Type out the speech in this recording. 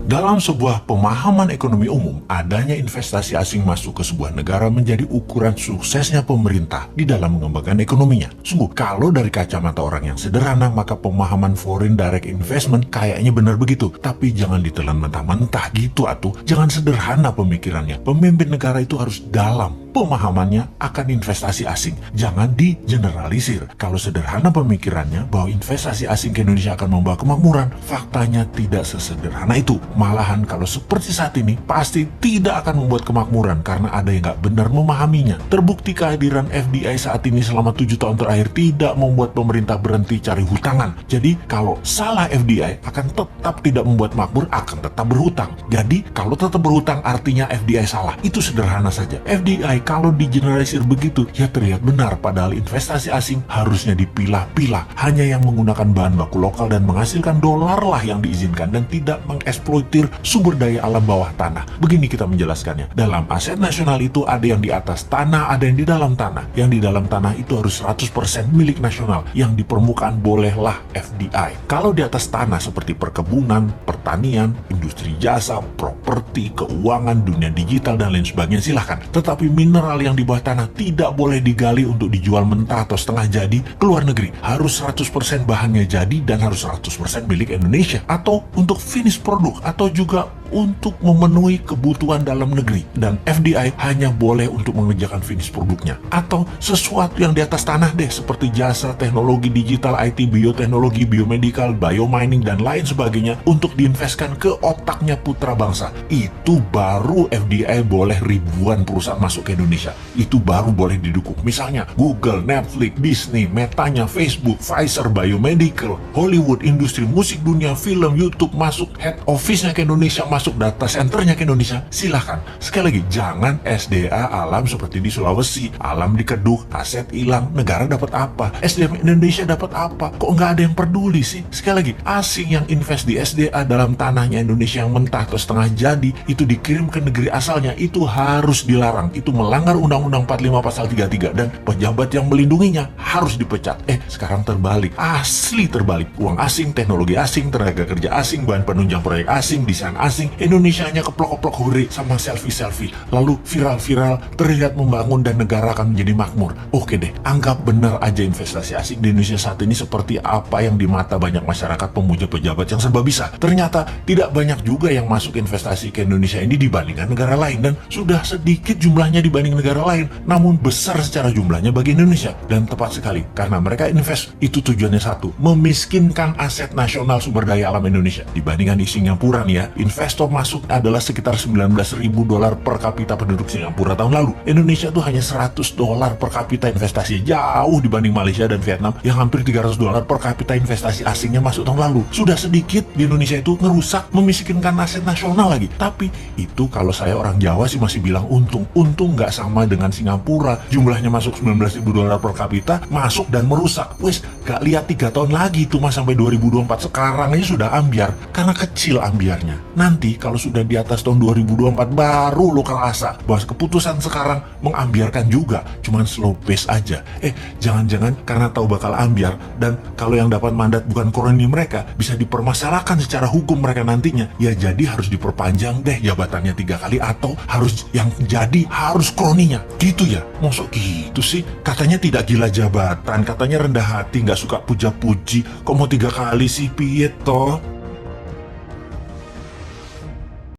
Dalam sebuah pemahaman ekonomi umum, adanya investasi asing masuk ke sebuah negara menjadi ukuran suksesnya pemerintah di dalam mengembangkan ekonominya. Sungguh, kalau dari kacamata orang yang sederhana, maka pemahaman foreign direct investment kayaknya benar begitu. Tapi jangan ditelan mentah-mentah gitu atuh. Jangan sederhana pemikirannya. Pemimpin negara itu harus dalam pemahamannya akan investasi asing. Jangan digeneralisir. Kalau sederhana pemikirannya bahwa investasi asing ke Indonesia akan membawa kemakmuran, faktanya tidak sesederhana itu. Malahan kalau seperti saat ini, pasti tidak akan membuat kemakmuran karena ada yang nggak benar memahaminya. Terbukti kehadiran FDI saat ini selama 7 tahun terakhir tidak membuat pemerintah berhenti cari hutangan. Jadi kalau salah FDI akan tetap tidak membuat makmur, akan tetap berhutang. Jadi kalau tetap berhutang artinya FDI salah. Itu sederhana saja. FDI kalau digeneralisir begitu, ya terlihat benar, padahal investasi asing harusnya dipilah-pilah. Hanya yang menggunakan bahan baku lokal dan menghasilkan dolar lah yang diizinkan dan tidak mengeksploitir sumber daya alam bawah tanah. Begini kita menjelaskannya. Dalam aset nasional itu ada yang di atas tanah, ada yang di dalam tanah. Yang di dalam tanah itu harus 100% milik nasional. Yang di permukaan bolehlah FDI. Kalau di atas tanah seperti perkebunan, pertanian, industri jasa, properti, keuangan, dunia digital, dan lain sebagainya silahkan. Tetapi mineral yang di bawah tanah tidak boleh digali untuk dijual mentah atau setengah jadi ke luar negeri. Harus 100% bahannya jadi dan harus 100% milik Indonesia. Atau untuk finish produk atau juga untuk memenuhi kebutuhan dalam negeri. Dan FDI hanya boleh untuk mengerjakan finish produknya. Atau sesuatu yang di atas tanah deh, seperti jasa, teknologi digital, IT, bioteknologi, biomedical, biomining, dan lain sebagainya untuk diinvestkan ke otaknya putra bangsa. Itu baru FDI boleh ribuan perusahaan masuk ke Indonesia. Itu baru boleh didukung. Misalnya Google, Netflix, Disney, Metanya, Facebook, Pfizer, Biomedical, Hollywood, industri musik dunia, film, YouTube masuk, head office-nya ke Indonesia, masuk data centernya ke Indonesia, silahkan. Sekali lagi, jangan SDA alam seperti di Sulawesi, alam dikeduh, aset hilang, negara dapat apa? SDM Indonesia dapat apa? Kok nggak ada yang peduli sih? Sekali lagi, asing yang invest di SDA dalam tanahnya Indonesia yang mentah atau setengah jadi, itu dikirim ke negeri asalnya, itu harus dilarang. Itu melanggar Undang-Undang 45 Pasal 33 dan pejabat yang melindunginya harus dipecat. Sekarang terbalik, asli terbalik. Uang asing, teknologi asing, tenaga kerja asing, bahan penunjang proyek asing, desain asing, Indonesianya keplok-keplok hore sama selfie-selfie, lalu viral-viral, terlihat membangun dan negara akan menjadi makmur. Oke deh, anggap benar aja investasi asing di Indonesia saat ini seperti apa yang di mata banyak masyarakat pemuja pejabat yang serba bisa. Ternyata tidak banyak juga yang masuk investasi ke Indonesia ini dibandingkan negara lain, dan sudah sedikit jumlahnya dibanding negara lain, namun besar secara jumlahnya bagi Indonesia. Dan tepat sekali, karena mereka invest, itu tujuannya satu, memiskinkan aset nasional sumber daya alam Indonesia. Dibandingkan di Singapura nih ya, investor masuk adalah sekitar $19.000 per kapita penduduk Singapura tahun lalu. Indonesia tuh hanya $100 per kapita investasi, jauh dibanding Malaysia dan Vietnam yang hampir $300 per kapita investasi asingnya masuk tahun lalu. Sudah sedikit di Indonesia itu ngerusak, memiskinkan aset nasional lagi. Tapi itu kalau saya orang Jawa sih masih bilang untung. Untung nggak sama dengan Singapura, jumlahnya masuk $19.000 per kapita, masuk dan merusak. Wes, gak lihat 3 tahun lagi itu mas sampai 2024, sekarang ini sudah ambiar karena kecil ambiarnya. Nanti kalau sudah di atas tahun 2024 baru lo kerasa bahwa keputusan sekarang mengambiarkan juga, cuman slow pace aja. Jangan-jangan karena tahu bakal ambiar dan kalau yang dapat mandat bukan koloni mereka, bisa dipermasalahkan secara hukum mereka nantinya, ya jadi harus diperpanjang deh jabatannya 3 kali atau harus yang jadi harus kroninya gitu ya. Masuk gitu sih, katanya tidak gila jabatan, katanya rendah hati, nggak suka puja-puji, kok mau 3 kali sih piye toh?